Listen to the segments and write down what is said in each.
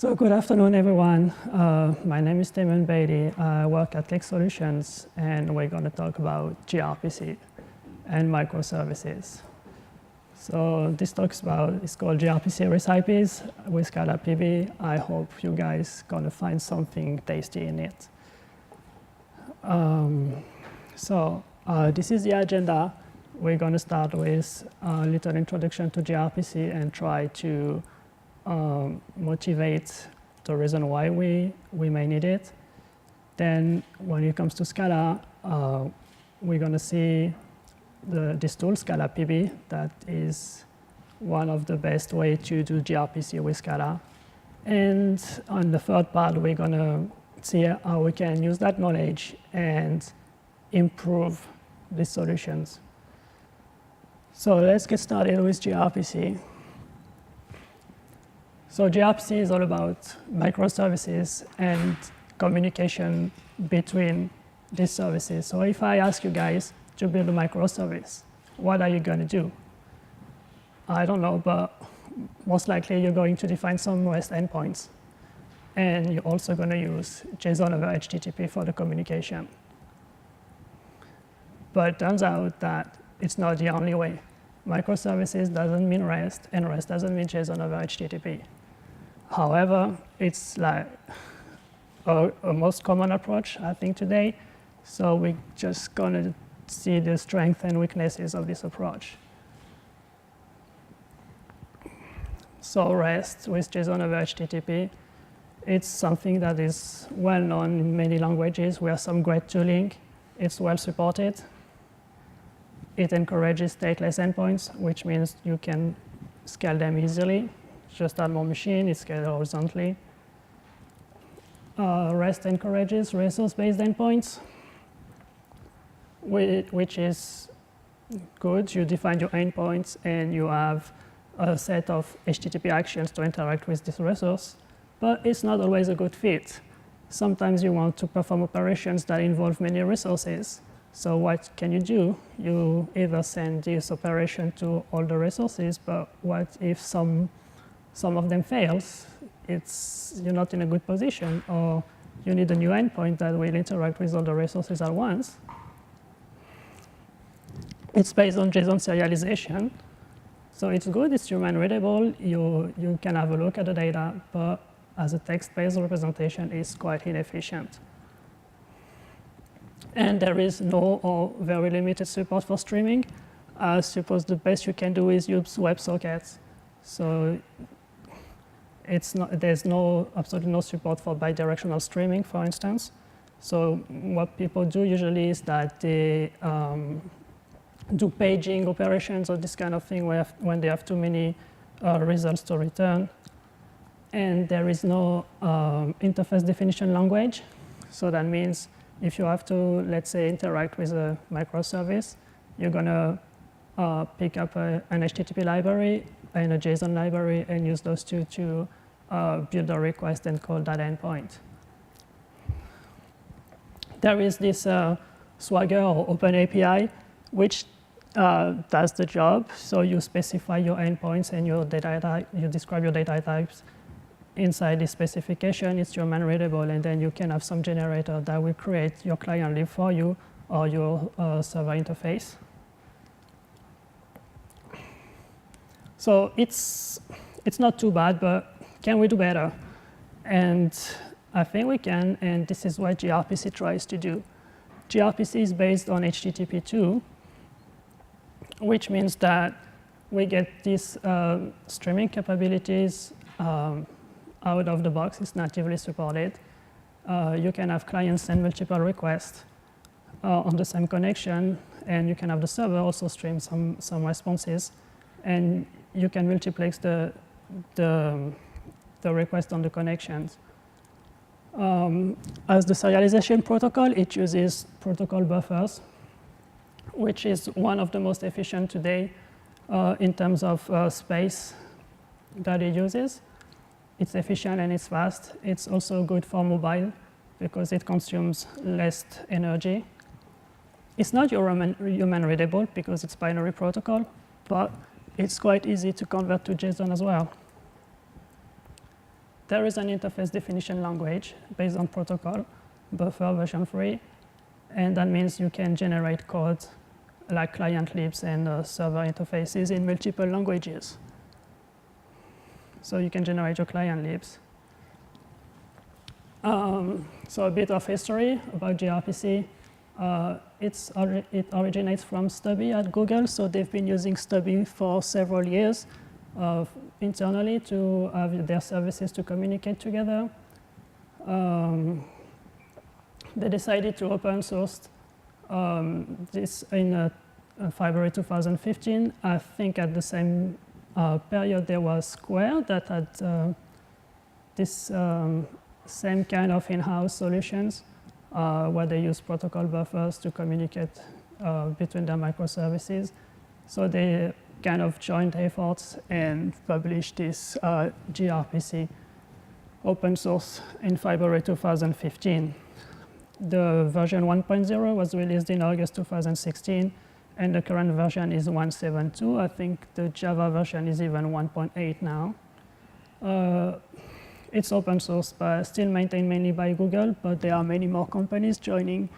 So good afternoon, everyone. My name is Damien Bailly. I work at Click Solutions, and we're going to talk about gRPC and microservices. So this talk is called gRPC recipes with ScalaPB. I hope you guys going to find something tasty in it. This is the agenda. We're going to start with a little introduction to gRPC and try to motivate the reason why we may need it. Then when it comes to Scala, we're going to see this tool, ScalaPB, that is one of the best ways to do gRPC with Scala. And on the third part, we're going to see how we can use that knowledge and improve these solutions. So let's get started with gRPC. So gRPC is all about microservices and communication between these services. So if I ask you guys to build a microservice, what are you going to do? I don't know, but most likely you're going to define some REST endpoints. And you're also going to use JSON over HTTP for the communication. But it turns out that it's not the only way. Microservices doesn't mean REST, and REST doesn't mean JSON over HTTP. However, it's like a most common approach, I think, today. So we're just going to see the strengths and weaknesses of this approach. So REST with JSON over HTTP, it's something that is well known in many languages. We have some great tooling. It's well supported. It encourages stateless endpoints, which means you can scale them easily. Just add more machine, it's scaled horizontally. REST encourages resource-based endpoints, which is good. You define your endpoints, and you have a set of HTTP actions to interact with this resource. But it's not always a good fit. Sometimes you want to perform operations that involve many resources. So what can you do? You either send this operation to all the resources, but what if some of them fails? You're not in a good position, or you need a new endpoint that will interact with all the resources at once. It's based on JSON serialization. So it's good, it's human readable, you can have a look at the data, but as a text-based representation, it's quite inefficient. And there is no or very limited support for streaming. I suppose the best you can do is use WebSockets. So there's absolutely no support for bidirectional streaming, for instance. So what people do usually is that they do paging operations or this kind of thing when they have too many results to return. And there is no interface definition language. So that means if you have to, let's say, interact with a microservice, you're going to pick up an HTTP library and a JSON library and use those two to build a request and call that endpoint. There is this Swagger or Open API, which does the job. So you specify your endpoints and your data type, you describe your data types inside this specification. It's human readable, and then you can have some generator that will create your client lib for you or your server interface. So it's not too bad, but can we do better? And I think we can, and this is what gRPC tries to do. gRPC is based on HTTP2, which means that we get these streaming capabilities out of the box. It's natively supported. You can have clients send multiple requests on the same connection, and you can have the server also stream some responses, and you can multiplex the request on the connections. As the serialization protocol, it uses protocol buffers, which is one of the most efficient today in terms of space that it uses. It's efficient and it's fast. It's also good for mobile because it consumes less energy. It's not human readable because it's binary protocol, but it's quite easy to convert to JSON as well. there is an interface definition language based on protocol, buffer version 3. And that means you can generate code like client libs and server interfaces in multiple languages. So you can generate your client libs. So a bit of history about gRPC. It originates from Stubby at Google. So they've been using Stubby for several years internally to have their services to communicate together. They decided to open source this in February 2015. I think at the same period there was Square that had this same kind of in-house solutions where they use protocol buffers to communicate between their microservices. So they kind of joined efforts and published this gRPC open source in February 2015. The version 1.0 was released in August 2016, and the current version is 1.7.2. I think the Java version is even 1.8 now. It's open source, but still maintained mainly by Google, but there are many more companies joining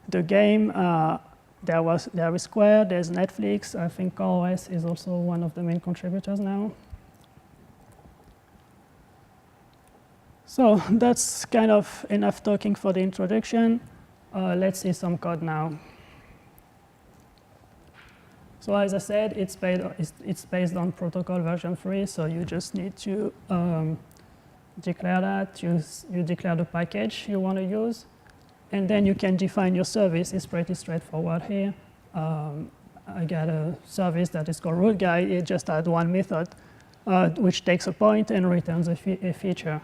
the game. There is Square, there's Netflix. I think CoreOS is also one of the main contributors now. So that's kind of enough talking for the introduction. Let's see some code now. So as I said, it's based on protocol version 3, so you just need to declare that. You declare the package you want to use, and then you can define your service. It's pretty straightforward here. I got a service that is called root guide. It just had one method, which takes a point and returns a feature.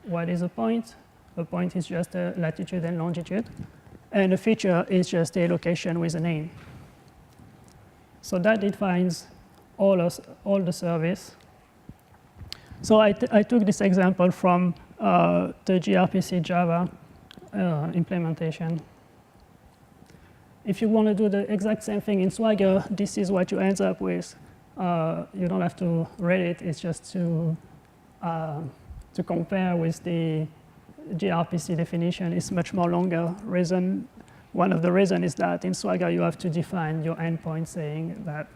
What is a point? A point is just a latitude and longitude, and a feature is just a location with a name. So that defines all the service. So I took this example from the gRPC Java implementation. If you want to do the exact same thing in Swagger, this is what you end up with. You don't have to read it. It's just to compare with the gRPC definition. It's much more longer. One of the reasons is that in Swagger you have to define your endpoint, saying that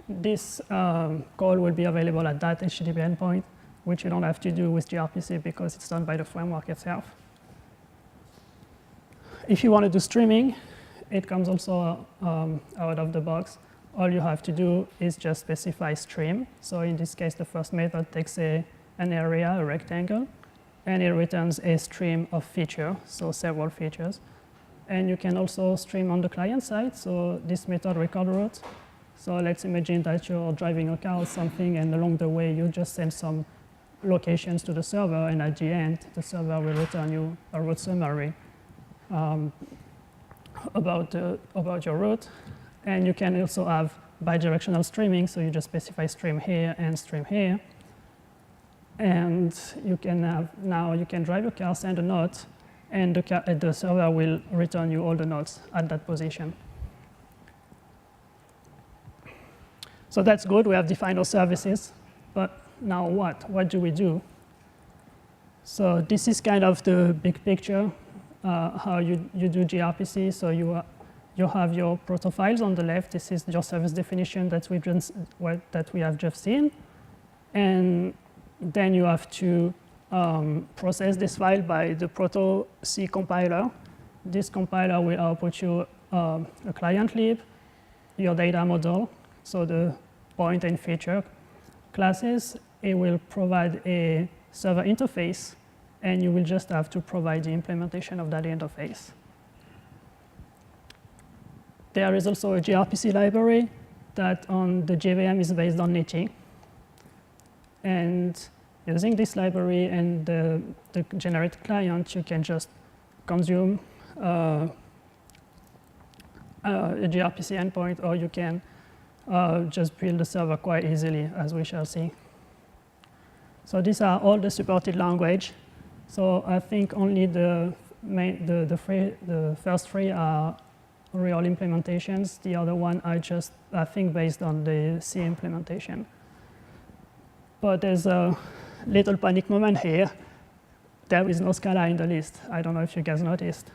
this call will be available at that HTTP endpoint, which you don't have to do with gRPC because it's done by the framework itself. If you want to do streaming, it comes also out of the box. All you have to do is just specify stream. So in this case, the first method takes an area, a rectangle, and it returns a stream of feature, so several features. And you can also stream on the client side. So this method record route. So let's imagine that you're driving a car or something, and along the way you just send some locations to the server, and at the end the server will return you a route summary about your route. And you can also have bidirectional streaming, so you just specify stream here and stream here. And you can now you can drive your car, send a note, and the server will return you all the notes at that position. So that's good. We have defined our services. But now what? What do we do? So this is kind of the big picture, how you do gRPC. So you have your proto files on the left. This is your service definition that we have just seen. And then you have to process this file by the proto C compiler. This compiler will output you a client lib, your data model, so the point and feature classes. It will provide a server interface, and you will just have to provide the implementation of that interface. There is also a gRPC library that on the JVM is based on Nichi. And using this library and the generated client, you can just consume a gRPC endpoint, or you can just build the server quite easily, as we shall see. So these are all the supported language. So I think only the first three are real implementations. The other one are just, I think, based on the C implementation. But there's a little panic moment here. There is no Scala in the list. I don't know if you guys noticed.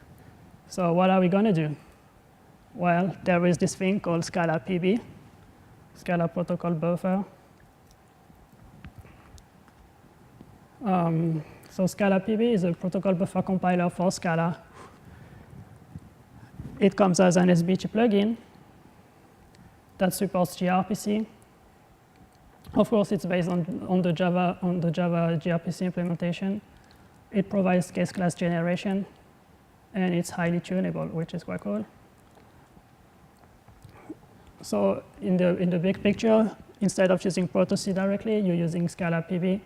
So what are we going to do? Well, there is this thing called ScalaPB, Scala Protocol Buffer. So ScalaPB is a protocol buffer compiler for Scala. It comes as an SBT plugin that supports gRPC. Of course, it's based on the Java gRPC implementation. It provides case class generation, and it's highly tunable, which is quite cool. So in the big picture, instead of using proxy directly, you're using ScalaPB.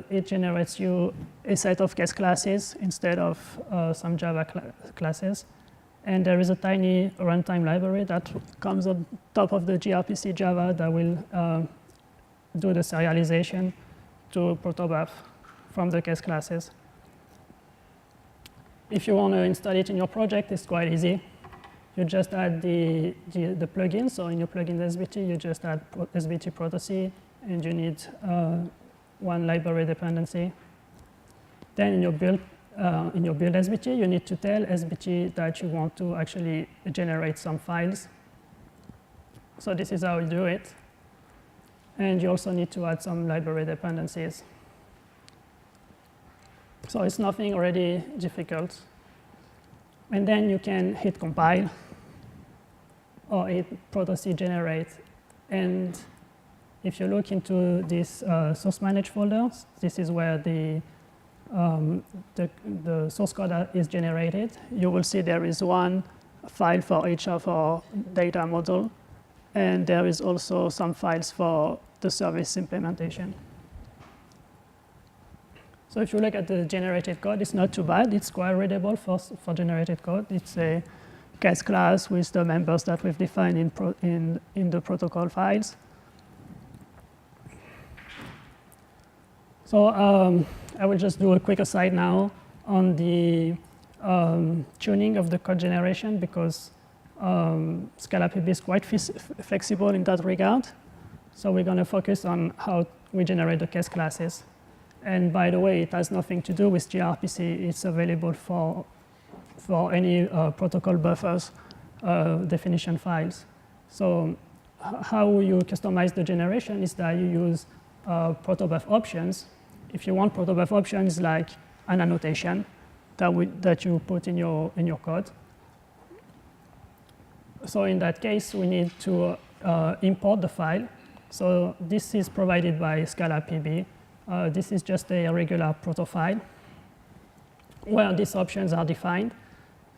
It generates you a set of case classes instead of some Java classes. And there is a tiny runtime library that comes on top of the gRPC Java that will do the serialization to Protobuf from the case classes. If you want to install it in your project, it's quite easy. You just add the plugin. So in your plugin SBT, you just add SBT proxy, and you need one library dependency. Then in your build SBT, you need to tell SBT that you want to actually generate some files. So this is how you do it. And you also need to add some library dependencies. So it's nothing already difficult. And then you can hit compile or hit proxy generate. And if you look into this source manage folder, this is where the source code is generated. You will see there is one file for each of our data model, and there is also some files for the service implementation. So if you look at the generated code, it's not too bad. It's quite readable for generated code. It's a case class with the members that we've defined in the protocol files. So I will just do a quick aside now on the tuning of the code generation, because ScalaPB is quite flexible in that regard. So we're going to focus on how we generate the case classes. And by the way, it has nothing to do with gRPC. It's available for any protocol buffers definition files. So how you customize the generation is that you use Protobuf options. If you want Protobuf options, like an annotation that you put in your code. So in that case, we need to import the file. So this is provided by ScalaPB. This is just a regular proto file where these options are defined.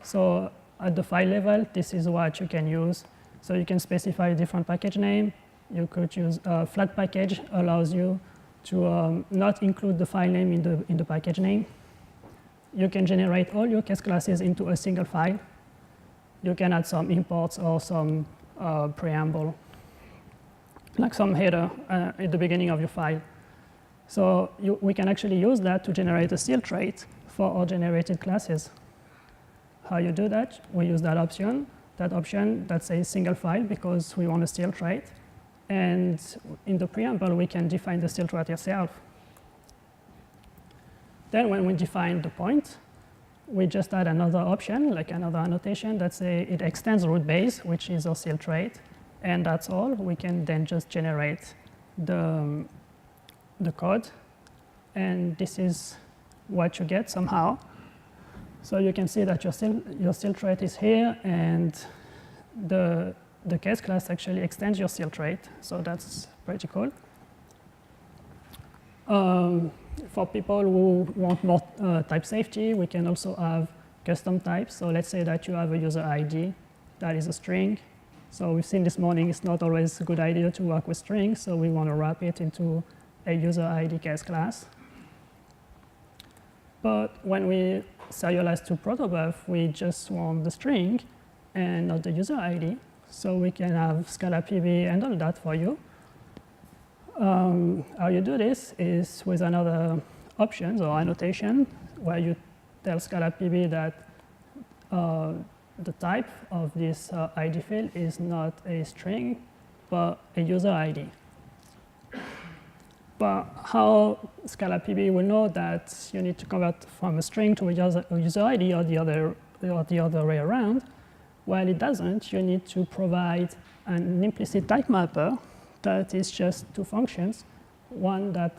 So at the file level, this is what you can use. So you can specify a different package name. You could use a flat package, allows you to not include the file name in the package name. You can generate all your case classes into a single file. You can add some imports or some preamble, like some header at the beginning of your file. So we can actually use that to generate a seal trait for our generated classes. How you do that? We use that option. That option, that's a single file because we want a seal trait. And in the preamble, we can define the seal trait yourself. Then when we define the point, we just add another option, like another annotation that say it extends root base, which is our seal trait. And that's all. We can then just generate the code. And this is what you get somehow. So you can see that your seal trait is here, and the case class actually extends your seal trait. So that's pretty cool. For people who want more type safety, we can also have custom types. So let's say that you have a user ID that is a string. So we've seen this morning it's not always a good idea to work with strings, so we want to wrap it into a user ID case class. But when we serialize to Protobuf, we just want the string and not the user ID. So we can have ScalaPB handle that for you. How you do this is with another options or annotation, where you tell ScalaPB that the type of this ID field is not a string, but a user ID. But how ScalaPB will know that you need to convert from a string to a user ID or the other way around? Well, it doesn't. You need to provide an implicit type mapper that is just two functions, one that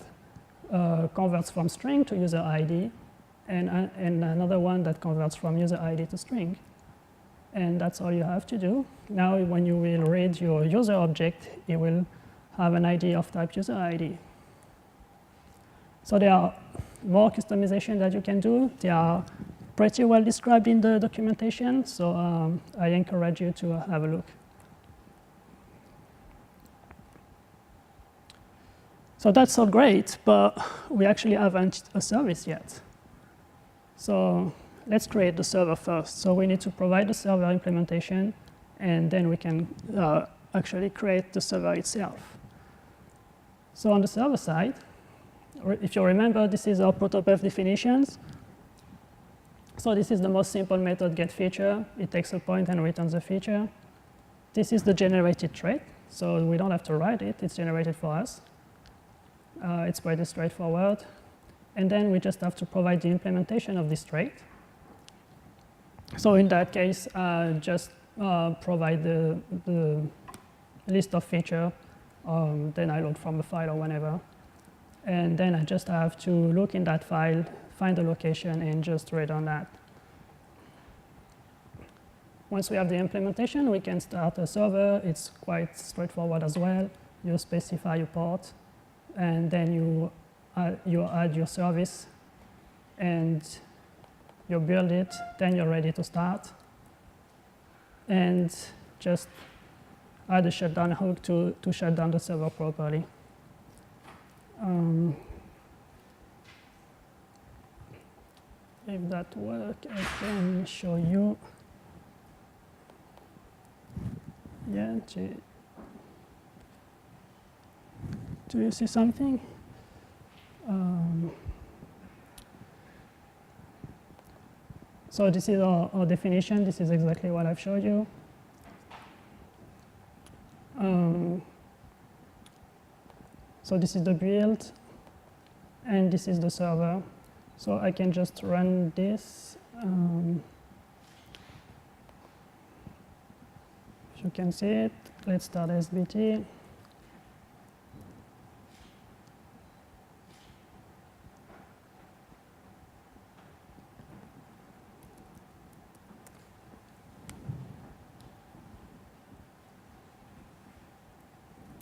converts from string to user ID, and another one that converts from user ID to string. And that's all you have to do. Now, when you will read your user object, it will have an ID of type user ID. So there are more customization that you can do. They are pretty well described in the documentation, so I encourage you to have a look. So that's all great, but we actually haven't a service yet. So let's create the server first. So we need to provide the server implementation, and then we can actually create the server itself. So on the server side, if you remember, this is our Protobuf definitions. So this is the most simple method, getFeature. It takes a point and returns a feature. This is the generated trait. So we don't have to write it. It's generated for us. It's pretty straightforward. And then we just have to provide the implementation of this trait. So in that case, just provide the list of feature. Then I load from a file or whenever. And then I just have to look in that file, find the location, and just read on that. Once we have the implementation, we can start a server. It's quite straightforward as well. You specify your port, and then you add your service, and you build it. Then you're ready to start. And just add a shutdown hook to shut down the server properly. If that works, I can show you. Yeah, do you see something? So this is our definition. This is exactly what I've showed you. So this is the build, and this is the server. So I can just run this. If you can see it, let's start SBT.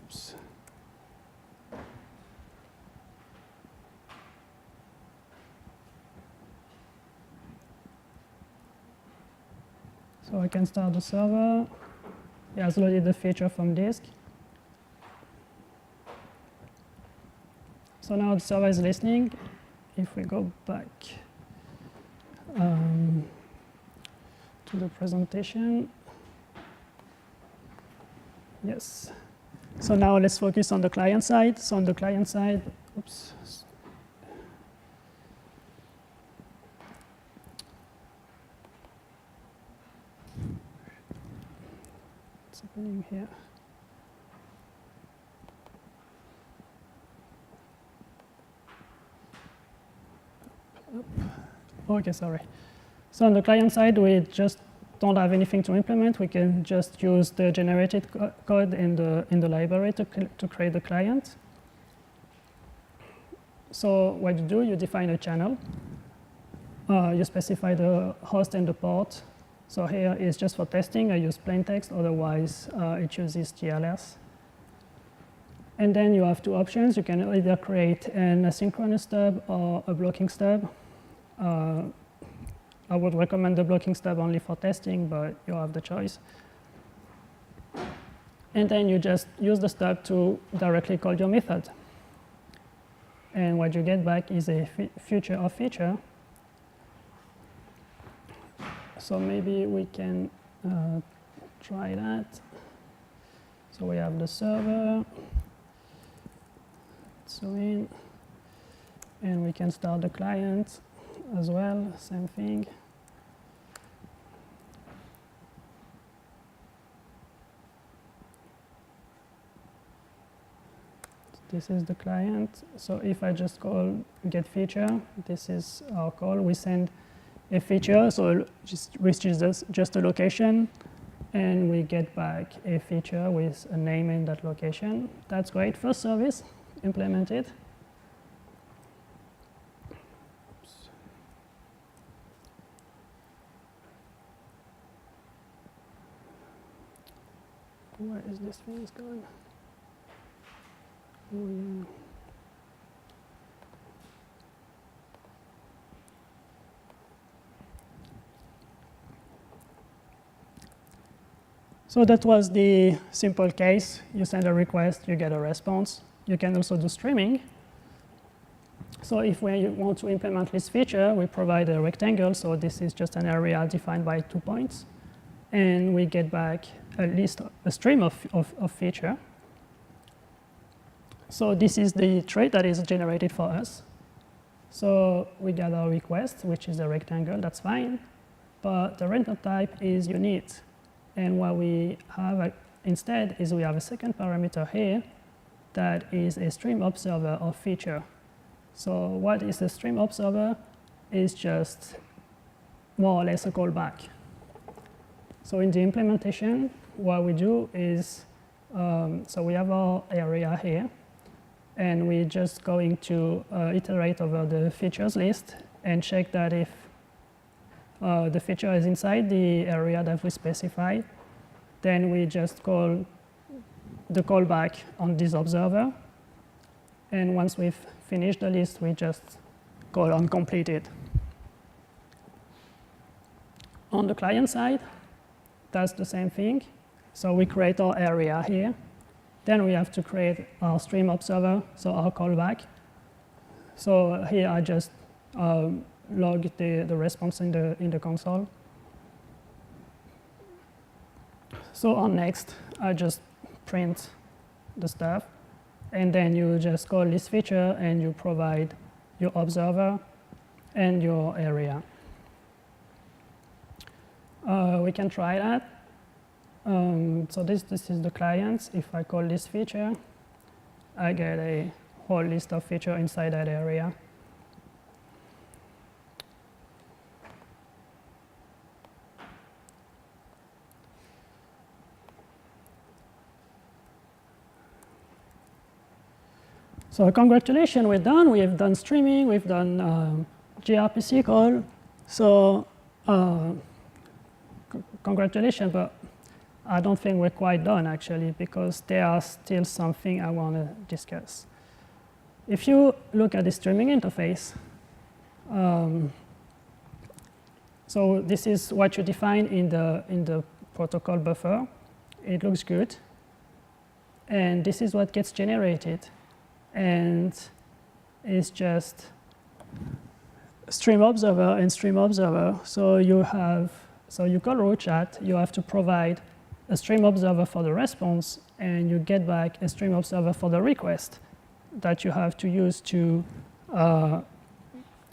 Oops. So I can start the server. It has loaded the feature from disk. So now the server is listening. If we go back to the presentation. Yes. So now let's focus on the client side. So on the client side, oops. What's happening here? Okay, sorry. So on the client side, we just don't have anything to implement. We can just use the generated code in the library to create the client. So what you do, you define a channel. You specify the host and the port. So here is just for testing. I use plain text. Otherwise, it uses TLS. And then you have two options. You can either create an asynchronous stub or a blocking stub. I would recommend the blocking stub only for testing, but you have the choice. And then you just use the stub to directly call your method. And what you get back is a future of feature. So maybe we can try that. So we have the server. Zoom in. And we can start the client as well, same thing. This is the client. So if I just call get feature, this is our call. We send a feature, so which is just a location, and we get back a feature with a name in that location. That's great. First service implemented. Where is this thing going? Oh, yeah. So that was the simple case. You send a request, you get a response. You can also do streaming. So if we want to implement this feature, we provide a rectangle. So this is just an area defined by 2 points. And we get back a stream of feature. So this is the trait that is generated for us. So we get our request, which is a rectangle. That's fine. But the random type is unit. And what we have instead is we have a second parameter here that is a stream observer of feature. So what is a stream observer? Is just more or less a callback. So in the implementation, what we do is, so we have our area here, and we're just going to iterate over the features list and check that if the feature is inside the area that we specify, then we just call the callback on this observer. And once we've finished the list, we just call on completed. On the client side, that's the same thing. So we create our area here. Then we have to create our stream observer, so our callback. So here I just log the response in the console. So on next, I just print the stuff. And then you just call this feature, and you provide your observer and your area. We can try that. So this is the client. If I call this feature, I get a whole list of features inside that area. So congratulations, we're done. We have done streaming. We've done gRPC call. So congratulations, but I don't think we're quite done, actually, because there are still something I want to discuss. If you look at the streaming interface, so this is what you define in the protocol buffer. It looks good. And this is what gets generated. And it's just stream observer and stream observer. So you call row chat. You have to provide a stream observer for the response, and you get back a stream observer for the request that you have to use to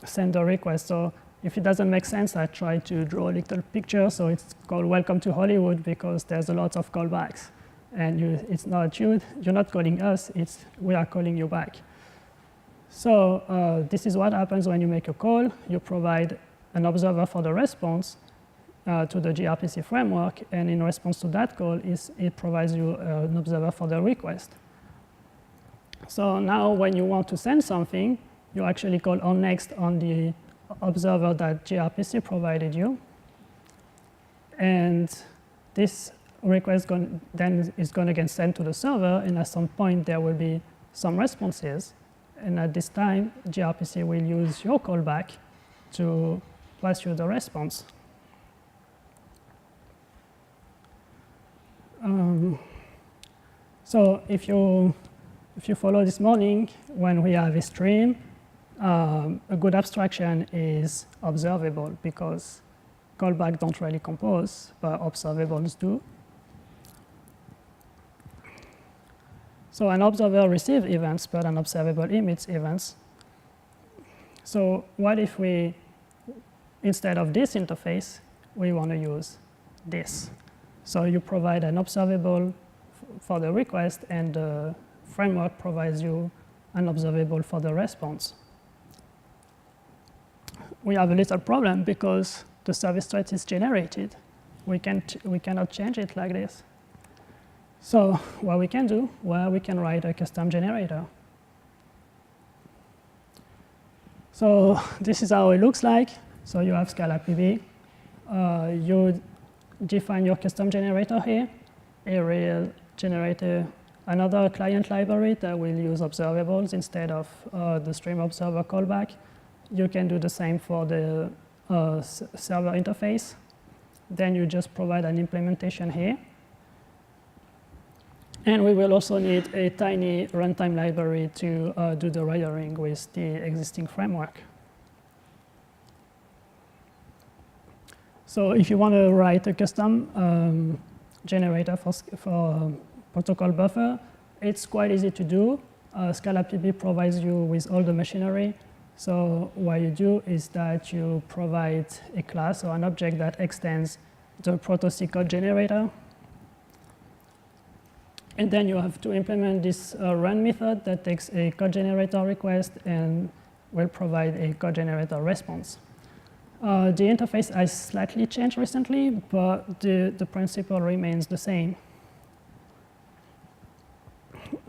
send the request. So if it doesn't make sense, I try to draw a little picture. So it's called Welcome to Hollywood, because there's a lot of callbacks. And it's not you're not calling us, we are calling you back. So this is what happens when you make a call. You provide an observer for the response to the gRPC framework, and in response to that call, it provides you an observer for the request. So now when you want to send something, you actually call on next on the observer that gRPC provided you. And this request then is going to get sent to the server, and at some point there will be some responses. And at this time, gRPC will use your callback to pass you the response. So if you follow this morning, when we have a stream, a good abstraction is observable, because callbacks don't really compose, but observables do. So an observer receives events, but an observable emits events. So what if we, instead of this interface, we want to use this? So you provide an observable for the request and the framework provides you an observable for the response. We have a little problem because the service thread is generated. We cannot change it like this. So what we can do, well, we can write a custom generator. So this is how it looks like. So you have ScalaPB. You define your custom generator here. It will generate another client library that will use observables instead of the stream observer callback. You can do the same for the server interface. Then you just provide an implementation here. And we will also need a tiny runtime library to do the wiring with the existing framework. So if you want to write a custom generator for protocol buffer, it's quite easy to do. ScalaPB provides you with all the machinery. So what you do is that you provide a class or an object that extends the proto-C code generator. And then you have to implement this run method that takes a code generator request and will provide a code generator response. The interface has slightly changed recently, but the principle remains the same.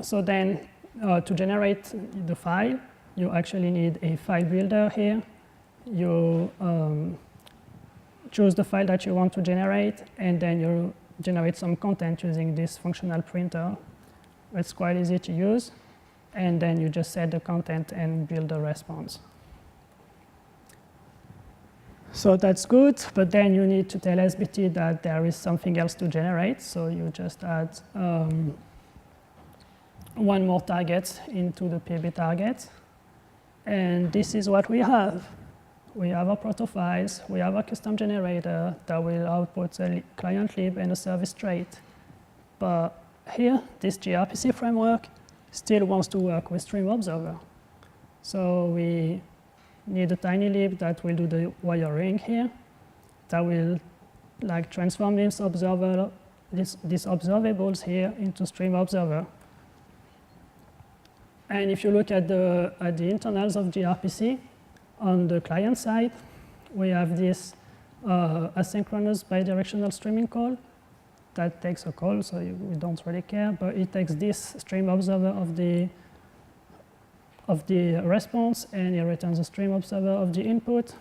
So then to generate the file, you actually need a file builder here. You choose the file that you want to generate, and then you generate some content using this functional printer. It's quite easy to use. And then you just set the content and build a response. So that's good, but then you need to tell SBT that there is something else to generate. So you just add one more target into the PB target. And this is what we have. We have our proto files. We have a custom generator that will output a client lib and a service trait. But here, this gRPC framework still wants to work with stream observer. So we need a tiny lib that will do the wiring here, that will transform these observables here into stream observer. And if you look at the internals of gRPC, on the client side, we have this asynchronous bidirectional streaming call that takes a call, so we don't really care, but it takes this stream observer of the response, and it returns a stream observer of the input.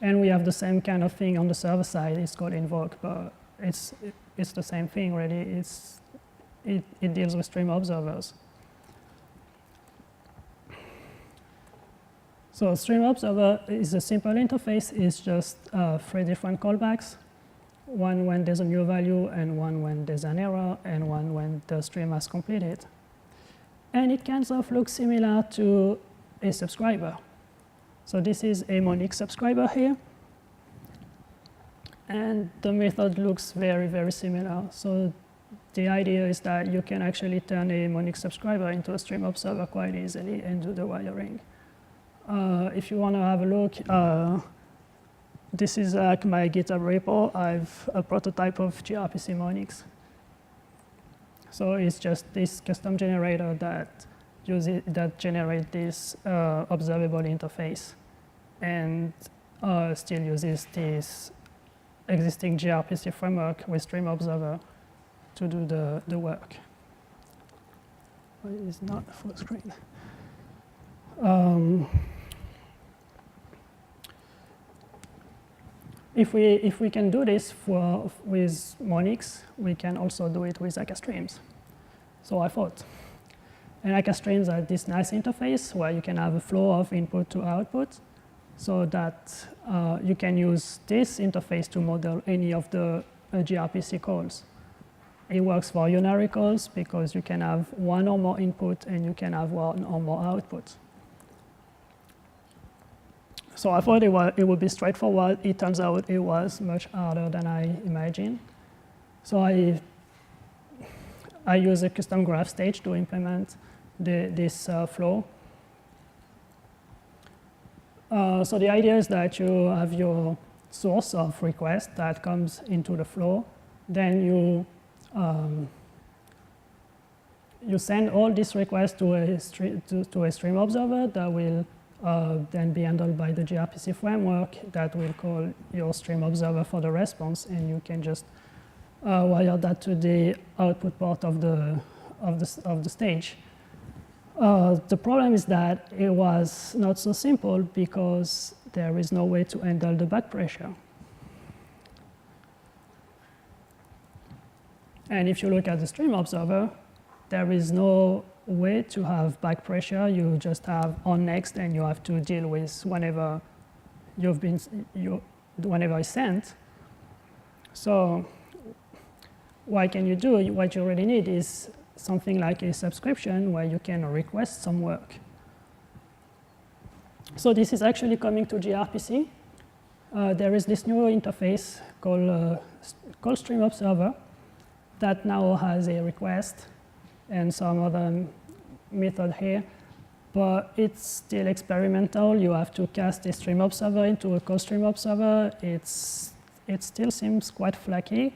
And we have the same kind of thing on the server side. It's called invoke, but it's the same thing, really. It deals with stream observers. So stream observer is a simple interface. It's just 3 different callbacks, one when there's a new value, and one when there's an error, and one when the stream has completed. And it kind of looks similar to a subscriber. So this is a monix subscriber here. And the method looks very, very similar. So the idea is that you can actually turn a monix subscriber into a stream observer quite easily and do the wiring. If you want to have a look, this is my GitHub repo. I have a prototype of gRPC monix. So it's just this custom generator that generates this observable interface and still uses this existing gRPC framework with stream observer to do the work. But it is not full screen. If we can do this with monix, we can also do it with akka-streams. So I thought. And akka-streams are this nice interface where you can have a flow of input to output, so that you can use this interface to model any of the gRPC calls. It works for unary calls because you can have one or more input and you can have one or more output. So I thought it would be straightforward. It turns out it was much harder than I imagined. So I use a custom graph stage to implement this flow. So the idea is that you have your source of request that comes into the flow. Then you you send all these requests to a stream observer that will then be handled by the gRPC framework that will call your stream observer for the response, and you can just wire that to the output port of the stage. The problem is that it was not so simple because there is no way to handle the back pressure. And if you look at the stream observer, there is no way to have back pressure. You just have on next, and you have to deal with whenever whenever it's sent. So what can you do? What you really need is something like a subscription where you can request some work. So this is actually coming to gRPC. There is this new interface called Stream Observer that now has a request and some other method here, but it's still experimental. You have to cast a stream observer into a cold stream observer. It still seems quite flaky.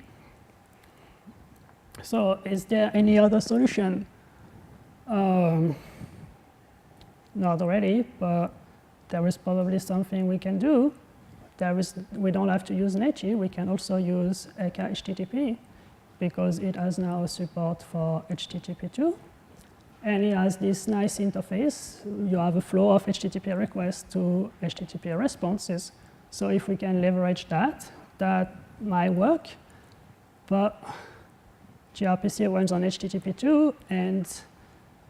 So is there any other solution? Not really, but there is probably something we can do. We don't have to use Nechi. We can also use akka-HTTP because it has now support for HTTP2. And it has this nice interface. You have a flow of HTTP requests to HTTP responses. So if we can leverage that, that might work. But gRPC runs on HTTP2, and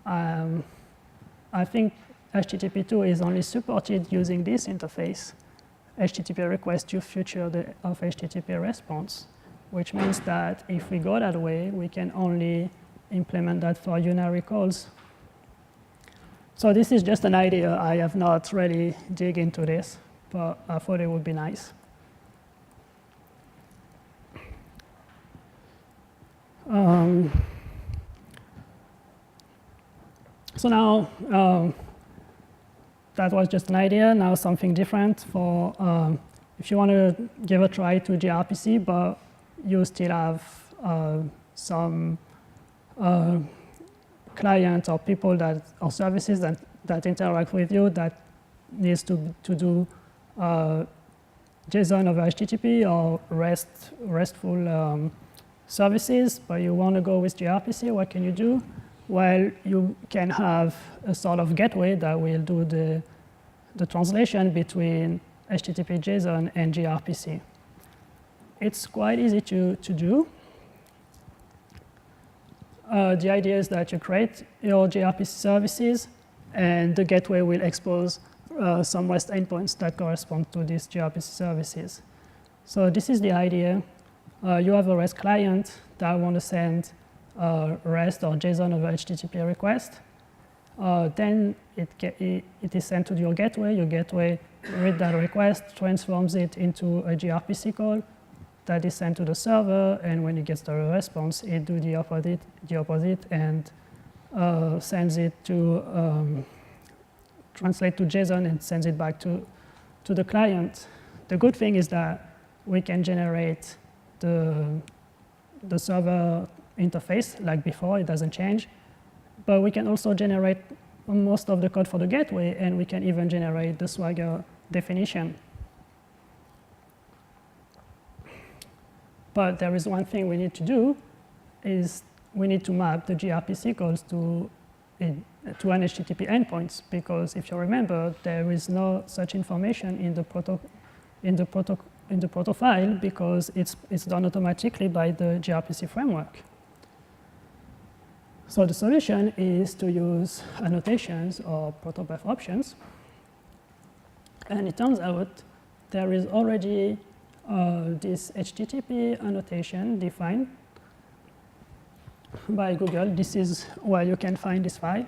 I think HTTP2 is only supported using this interface, HTTP request to future of HTTP response, which means that if we go that way, we can only implement that for unary calls. So this is just an idea. I have not really dig into this, but I thought it would be nice. So now, that was just an idea. Now something different for if you want to give a try to gRPC, but you still have some clients or people or services that interact with you that needs to do JSON over HTTP or RESTful services, but you want to go with gRPC. What can you do? Well, you can have a sort of gateway that will do the translation between HTTP JSON and gRPC. It's quite easy to do. The idea is that you create your gRPC services, and the gateway will expose some REST endpoints that correspond to these gRPC services. So this is the idea. You have a REST client that want to send REST or JSON over HTTP request. Then it is sent to your gateway. Your gateway reads that request, transforms it into a gRPC call that is sent to the server, and when it gets the response, it do the opposite and sends it to translate to JSON and sends it back to the client. The good thing is that we can generate the server interface like before. It doesn't change, but we can also generate most of the code for the gateway, and we can even generate the Swagger definition. But there is one thing we need to do, is we need to map the gRPC calls to an HTTP endpoints, because if you remember, there is no such information in the proto file because it's done automatically by the gRPC framework. So the solution is to use annotations or Protobuf options. And it turns out there is already this HTTP annotation defined by Google. This is where you can find this file.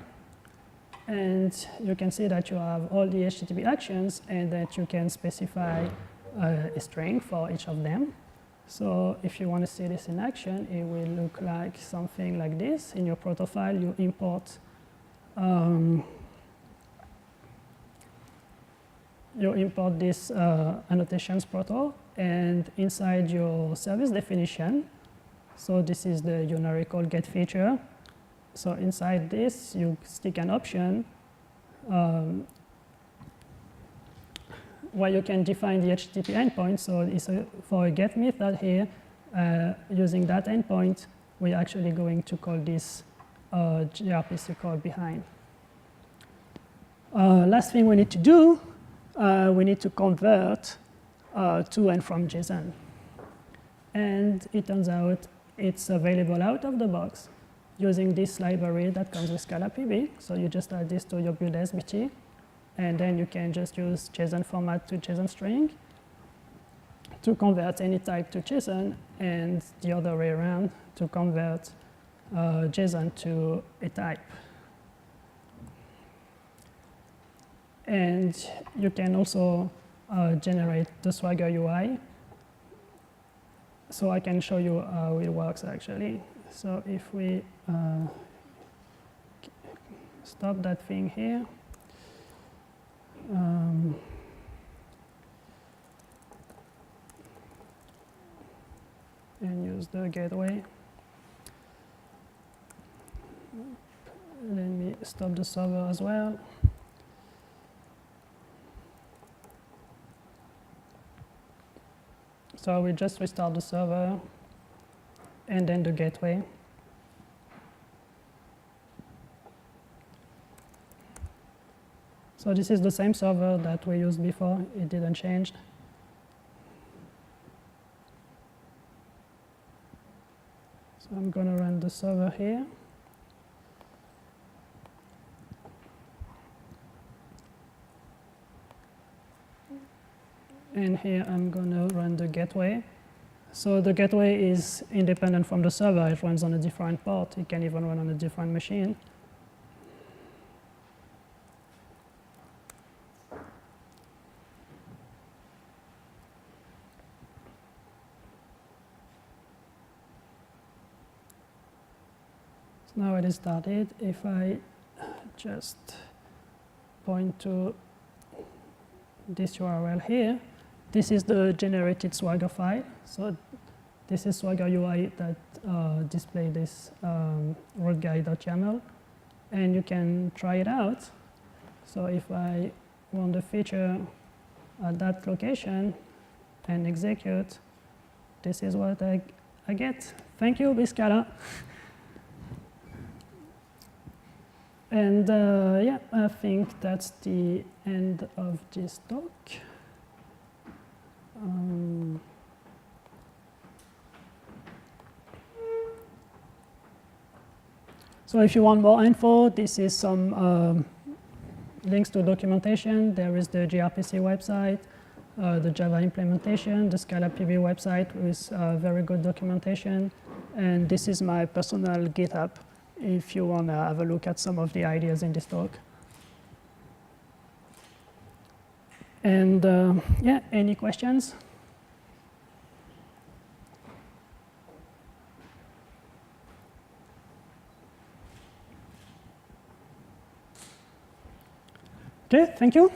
And you can see that you have all the HTTP actions and that you can specify a string for each of them. So if you want to see this in action, it will look like something like this. In your proto file, you import this annotations proto, and inside your service definition, so this is the unary call get feature, So inside this, you stick an option where you can define the HTTP endpoint. So it's for a get method here, using that endpoint, we're actually going to call this gRPC call behind. Last thing we need to do, we need to convert to and from JSON. And it turns out it's available out of the box using this library that comes with ScalaPB. So you just add this to your build SBT, and then you can just use JSON format to JSON string to convert any type to JSON, and the other way around to convert JSON to a type. And you can also generate the Swagger UI. So I can show you how it works actually. So if we stop that thing here, and use the gateway. Let me stop the server as well. So we just restart the server and then the gateway. So this is the same server that we used before. It didn't change. So I'm going to run the server here. And here I'm going to run the gateway. So the gateway is independent from the server. It runs on a different port. It can even run on a different machine. So now it is started. If I just point to this URL here, this is the generated Swagger file. So this is Swagger UI that display this road guide.yaml, and you can try it out. So if I want the feature at that location and execute, this is what I get. Thank you, Scala. And yeah, I think that's the end of this talk. So if you want more info, this is some links to documentation. There is the gRPC website, the Java implementation, the ScalaPB website with very good documentation. And this is my personal GitHub if you want to have a look at some of the ideas in this talk. And yeah, any questions? Okay, thank you.